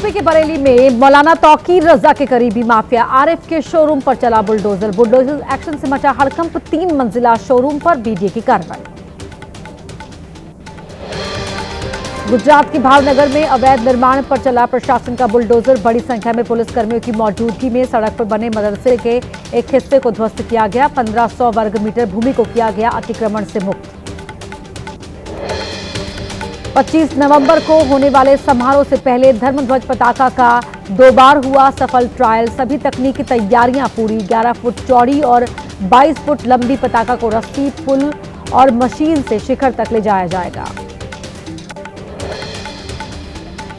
UP के बरेली में मौलाना तौकीर रजा के करीबी माफिया आरिफ के शोरूम पर चला बुलडोजर एक्शन से मचा हड़कंप। 3 मंजिला शोरूम पर बीडीए की कार्रवाई। गुजरात के भावनगर में अवैध निर्माण पर चला प्रशासन का बुलडोजर। बड़ी संख्या में पुलिसकर्मियों की मौजूदगी में सड़क पर बने मदरसे के एक हिस्से को ध्वस्त किया गया। 1500 वर्ग मीटर भूमि को किया गया अतिक्रमण से मुक्त। 25 नवंबर को होने वाले समारोह से पहले धर्मध्वज पताका का 2 बार हुआ सफल ट्रायल। सभी तकनीकी तैयारियां पूरी। 11 फुट चौड़ी और 22 फुट लंबी पताका को रस्सी, पुल और मशीन से शिखर तक ले जाया जाएगा।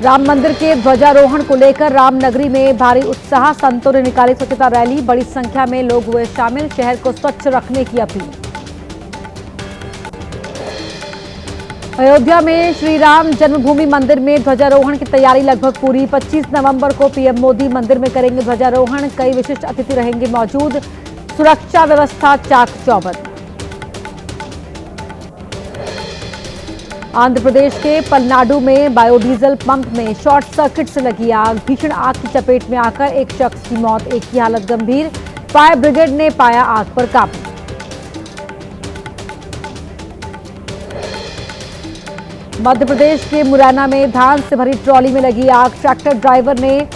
राम मंदिर के ध्वजारोहण को लेकर रामनगरी में भारी उत्साह। संतों ने निकाली स्वच्छता रैली। बड़ी संख्या में लोग हुए शामिल। शहर को स्वच्छ रखने की अपील। अयोध्या में श्री राम जन्मभूमि मंदिर में ध्वजारोहण की तैयारी लगभग पूरी। 25 नवंबर को पीएम मोदी मंदिर में करेंगे ध्वजारोहण। कई विशिष्ट अतिथि रहेंगे मौजूद। सुरक्षा व्यवस्था चाक चौबंद। आंध्र प्रदेश के पलनाडु में बायोडीजल पंप में शॉर्ट सर्किट से लगी आग। भीषण आग की चपेट में आकर एक शख्स की मौत, एक की हालत गंभीर। फायर ब्रिगेड ने पाया आग पर काबू। मध्य प्रदेश के मुरैना में धान से भरी ट्रॉली में लगी आग। ट्रैक्टर ड्राइवर ने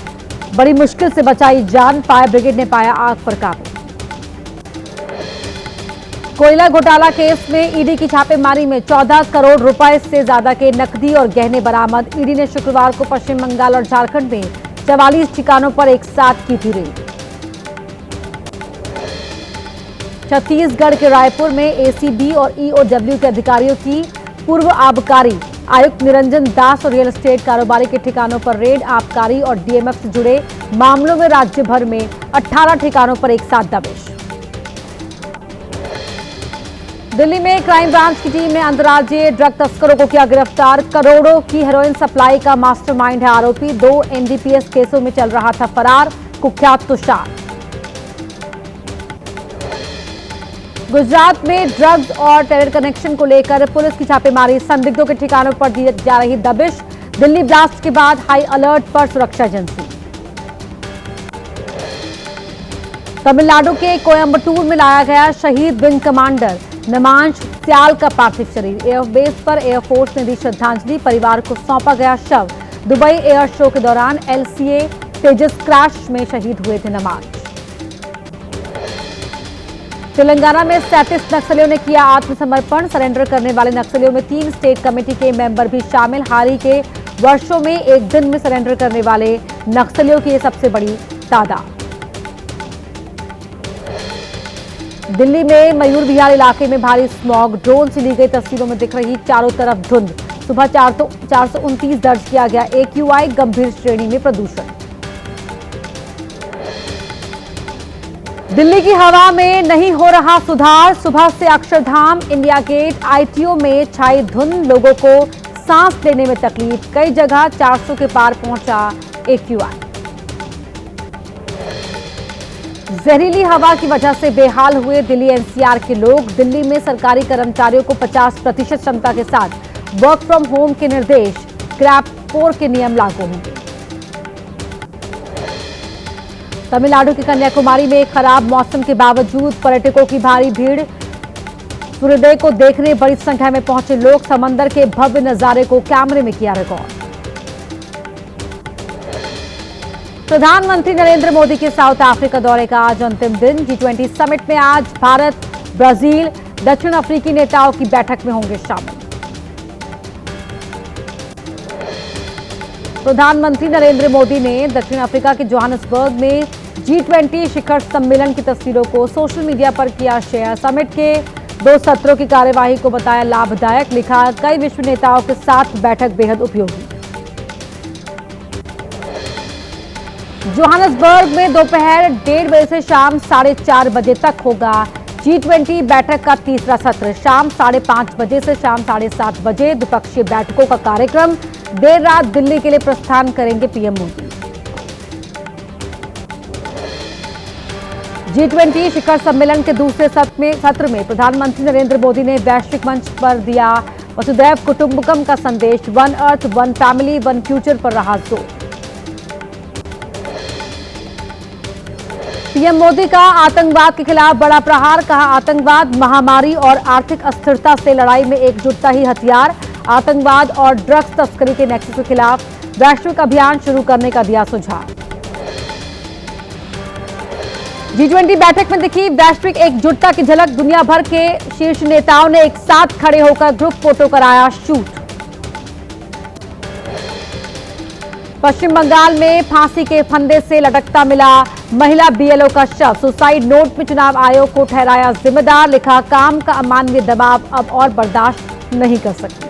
बड़ी मुश्किल से बचाई जान। फायर ब्रिगेड ने पाया आग पर काबू। कोयला घोटाला केस में ईडी की छापेमारी में 14 करोड़ रुपए से ज्यादा के नकदी और गहने बरामद। ईडी ने शुक्रवार को पश्चिम बंगाल और झारखंड में 44 ठिकानों पर एक साथ की थी रेड। छत्तीसगढ़ के रायपुर में एसीबी और ईओडब्ल्यू के अधिकारियों की पूर्व आबकारी आयुक्त निरंजन दास और रियल एस्टेट कारोबारी के ठिकानों पर रेड। आबकारी और डीएमएफ से जुड़े मामलों में राज्य भर में 18 ठिकानों पर एक साथ दबिश। दिल्ली में क्राइम ब्रांच की टीम ने अंतर्राज्यीय ड्रग तस्करों को किया गिरफ्तार। करोड़ों की हेरोइन सप्लाई का मास्टरमाइंड है आरोपी। 2 एनडीपीएस केसों में चल रहा था फरार कुख्यात तुषार। गुजरात में ड्रग्स और टेरर कनेक्शन को लेकर पुलिस की छापेमारी। संदिग्धों के ठिकानों पर दी जा रही दबिश। दिल्ली ब्लास्ट के बाद हाई अलर्ट पर सुरक्षा एजेंसी। तमिलनाडु के कोयम्बटूर में लाया गया शहीद विंग कमांडर नमांश सियाल का पार्थिव शरीर। एयरबेस पर एयरफोर्स ने दी श्रद्धांजलि। परिवार को सौंपा गया शव। दुबई एयर शो के दौरान एलसीए तेजस क्रैश में शहीद हुए थे नमांश। तेलंगाना में 37 नक्सलियों ने किया आत्मसमर्पण। सरेंडर करने वाले नक्सलियों में 3 स्टेट कमेटी के मेंबर भी शामिल। हाल ही के वर्षों में एक दिन में सरेंडर करने वाले नक्सलियों की यह सबसे बड़ी तादाद। दिल्ली में मयूर विहार इलाके में भारी स्मॉग। ड्रोन से ली गई तस्वीरों में दिख रही चारों तरफ धुंध। सुबह 429 दर्ज किया गया AQI। गंभीर श्रेणी में प्रदूषण। दिल्ली की हवा में नहीं हो रहा सुधार। सुबह से अक्षरधाम, इंडिया गेट, आईटीओ में छाई धुंध। लोगों को सांस लेने में तकलीफ। कई जगह 400 के पार पहुंचा AQI। जहरीली हवा की वजह से बेहाल हुए दिल्ली एनसीआर के लोग। दिल्ली में सरकारी कर्मचारियों को 50% क्षमता के साथ वर्क फ्रॉम होम के निर्देश। क्रैप 4 के नियम लागू होंगे। तमिलनाडु के कन्याकुमारी में खराब मौसम के बावजूद पर्यटकों की भारी भीड़। सूर्योदय को देखने बड़ी संख्या में पहुंचे लोग। समंदर के भव्य नजारे को कैमरे में किया रिकॉर्ड। प्रधानमंत्री नरेंद्र मोदी के साउथ अफ्रीका दौरे का आज अंतिम दिन। G20 समिट में आज भारत, ब्राजील, दक्षिण अफ्रीकी नेताओं की बैठक में होंगे शामिल। प्रधानमंत्री नरेंद्र मोदी ने दक्षिण अफ्रीका के जोहान्सबर्ग में G20 शिखर सम्मेलन की तस्वीरों को सोशल मीडिया पर किया शेयर। समिट के 2 सत्रों की कार्यवाही को बताया लाभदायक। लिखा, कई विश्व नेताओं के साथ बैठक बेहद उपयोगी। जोहान्सबर्ग में दोपहर 1:30 बजे से शाम 4:30 बजे तक होगा G20 बैठक का तीसरा सत्र। शाम 5:30 बजे से शाम 7:30 बजे द्विपक्षीय बैठकों का कार्यक्रम। देर रात दिल्ली के लिए प्रस्थान करेंगे पीएम मोदी। G20 शिखर सम्मेलन के दूसरे सत्र में प्रधानमंत्री नरेंद्र मोदी ने वैश्विक मंच पर दिया वसुधैव कुटुंबकम का संदेश। One earth, one family, one future पर रहा जोर। पीएम मोदी का आतंकवाद के खिलाफ बड़ा प्रहार, कहा आतंकवाद, महामारी और आर्थिक अस्थिरता से लड़ाई में एकजुटता ही हथियार। आतंकवाद और ड्रग्स तस्करी के नेक्सस के खिलाफ वैश्विक अभियान शुरू करने का दिया सुझाव। G20 बैठक में दिखी वैश्विक एकजुटता की झलक, दुनिया भर के शीर्ष नेताओं ने एक साथ खड़े होकर ग्रुप फोटो कराया शूट। पश्चिम बंगाल में फांसी के फंदे से लटकता मिला महिला बीएलओ का शव, सुसाइड नोट में चुनाव आयोग को ठहराया जिम्मेदार, लिखा काम का अमानवीय दबाव अब और बर्दाश्त नहीं कर सकते।